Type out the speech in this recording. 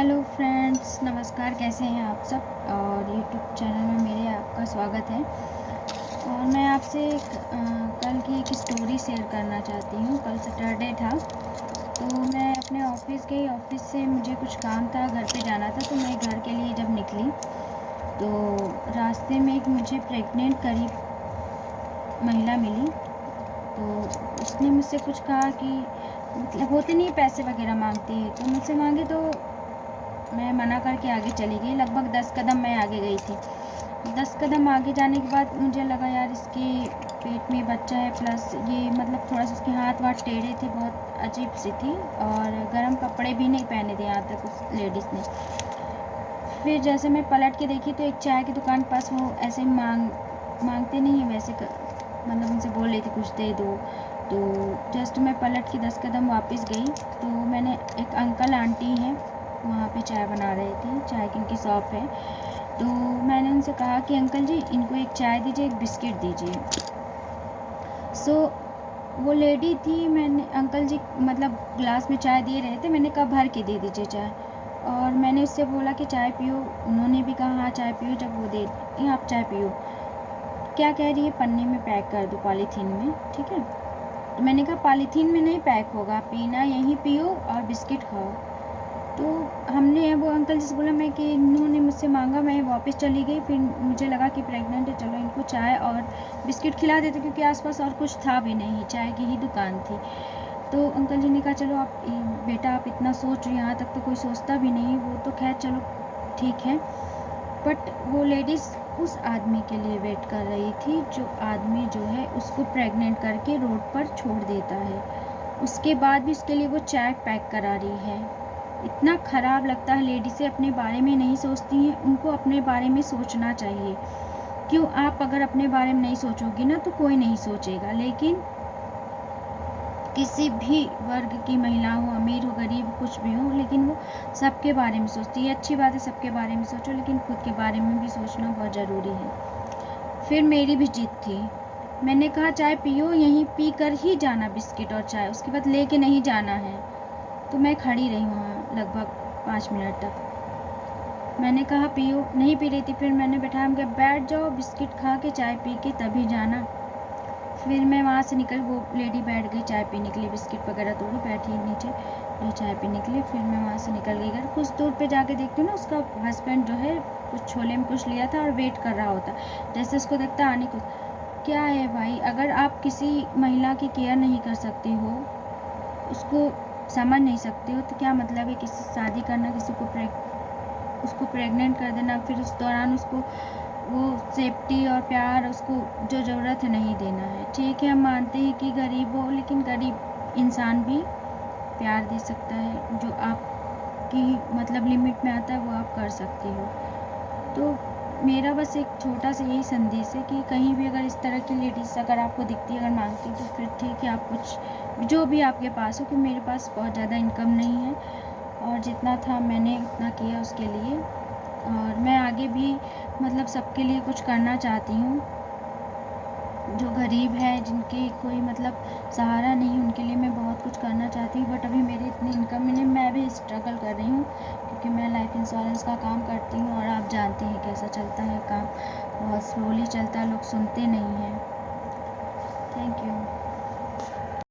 Hello friends, नमस्कार। कैसे हैं आप सब? और यूट्यूब चैनल में मेरे आपका स्वागत है। और मैं आपसे कल की एक स्टोरी शेयर करना चाहती हूँ। कल सैटरडे था, तो मैं अपने ऑफिस गई। ऑफिस से मुझे कुछ काम था, घर पे जाना था, तो मैं घर के लिए जब निकली तो रास्ते में एक मुझे प्रेग्नेंट करीब महिला मिली। तो उसने मुझसे कुछ कहा कि मतलब होते नहीं, पैसे वगैरह मांगती है, तो मुझसे मांगे तो मैं मना करके आगे चली गई। लगभग 10 कदम मैं आगे गई थी। 10 कदम आगे जाने के बाद मुझे लगा यार इसके पेट में बच्चा है, प्लस ये मतलब थोड़ा सा उसके हाथ वाथ टेढ़े थे, बहुत अजीब सी थी। और गर्म कपड़े भी नहीं पहने थे यहाँ तक उस लेडीज़ ने। फिर जैसे मैं पलट के देखी तो एक चाय की दुकान के पास वो ऐसे मांगते नहीं है वैसे मतलब उनसे बोल रही थी कुछ दे दो। तो जस्ट मैं पलट के 10 कदम वापस गई तो मैंने एक अंकल आंटी हैं वहाँ पे चाय बना रहे थे, चाय की इनकी शॉप है। तो मैंने उनसे कहा कि अंकल जी इनको एक चाय दीजिए, एक बिस्किट दीजिए। सो वो लेडी थी, मैंने अंकल जी मतलब ग्लास में चाय दे रहे थे, मैंने कहा भर के दे दीजिए चाय। और मैंने उससे बोला कि चाय पियो, उन्होंने भी कहा हाँ चाय पियो। जब वो दे आप चाय पियो, क्या कह रही है पन्नी में पैक कर दो, पॉलीथीन में, ठीक है। तो मैंने कहा पॉलीथीन में नहीं पैक होगा, पीना यहीं पियो और बिस्किट खाओ। तो हमने वो अंकल जी से बोला मैं कि इन्होंने मुझसे मांगा, मैं वापस चली गई। फिर मुझे लगा कि प्रेग्नेंट है, चलो इनको चाय और बिस्किट खिला देते, क्योंकि आसपास और कुछ था भी नहीं, चाय की ही दुकान थी। तो अंकल जी ने कहा चलो आप बेटा आप इतना सोच रहे, यहाँ तक तो कोई सोचता भी नहीं। वो तो खैर चलो ठीक है, बट वो लेडीज़ उस आदमी के लिए वेट कर रही थी जो आदमी जो है उसको प्रेग्नेंट करके रोड पर छोड़ देता है। उसके बाद भी उसके लिए वो चाय पैक करा रही है। इतना ख़राब लगता है। लेडीज़ें अपने बारे में नहीं सोचती हैं, उनको अपने बारे में सोचना चाहिए। क्यों, आप अगर अपने बारे में नहीं सोचोगी ना तो कोई नहीं सोचेगा। लेकिन किसी भी वर्ग की महिला हो, अमीर हो, गरीब, कुछ भी हो, लेकिन वो सबके बारे में सोचती है। अच्छी बात है, सबके बारे में सोचो, लेकिन खुद के बारे में भी सोचना बहुत ज़रूरी है। फिर मेरी भी जिद थी, मैंने कहा चाय पियो, यहीं पी कर ही जाना बिस्किट और चाय, उसके बाद लेके नहीं जाना है। तो मैं खड़ी रही वहाँ लगभग 5 मिनट तक। मैंने कहा पियो, नहीं पी रही थी। फिर मैंने बैठाया, मैं बैठ जाओ, बिस्किट खा के चाय पी के तभी जाना। फिर मैं वहाँ से निकल, वो लेडी बैठ गई चाय पीने के लिए, बिस्किट वगैरह तोड़ी, बैठी नीचे जो चाय पीने के लिए। फिर मैं वहाँ से निकल गई घर। कुछ दूर पे जाके देखती हूँ ना, उसका हस्बैंड जो है कुछ छोले में कुछ लिया था और वेट कर रहा होता। जैसे उसको देखता आने को, क्या है भाई, अगर आप किसी महिला की केयर नहीं कर सकती हो, उसको समझ नहीं सकते हो, तो क्या मतलब है किसी से शादी करना, किसी को उसको प्रेग्नेंट कर देना, फिर उस दौरान उसको वो सेफ्टी और प्यार उसको जो ज़रूरत है नहीं देना है। ठीक है, हम मानते हैं कि गरीब हो, लेकिन गरीब इंसान भी प्यार दे सकता है। जो आपकी मतलब लिमिट में आता है वो आप कर सकती हो। तो मेरा बस एक छोटा सा यही संदेश है कि कहीं भी अगर इस तरह की लेडीज़ अगर आपको दिखती है, अगर मांगती, तो फिर ठीक है, आप कुछ जो भी आपके पास हो, कि मेरे पास बहुत ज़्यादा इनकम नहीं है और जितना था मैंने उतना किया उसके लिए। और मैं आगे भी मतलब सबके लिए कुछ करना चाहती हूँ। जो गरीब है, जिनके कोई मतलब सहारा नहीं, उनके लिए मैं बहुत कुछ करना चाहती हूँ। बट अभी मेरी इतनी इनकम नहीं, मैं भी स्ट्रगल कर रही हूँ, क्योंकि मैं लाइफ इंश्योरेंस का काम करती हूँ और आप जानते हैं कैसा चलता है काम, बहुत स्लोली चलता है, लोग सुनते नहीं हैं। Thank you.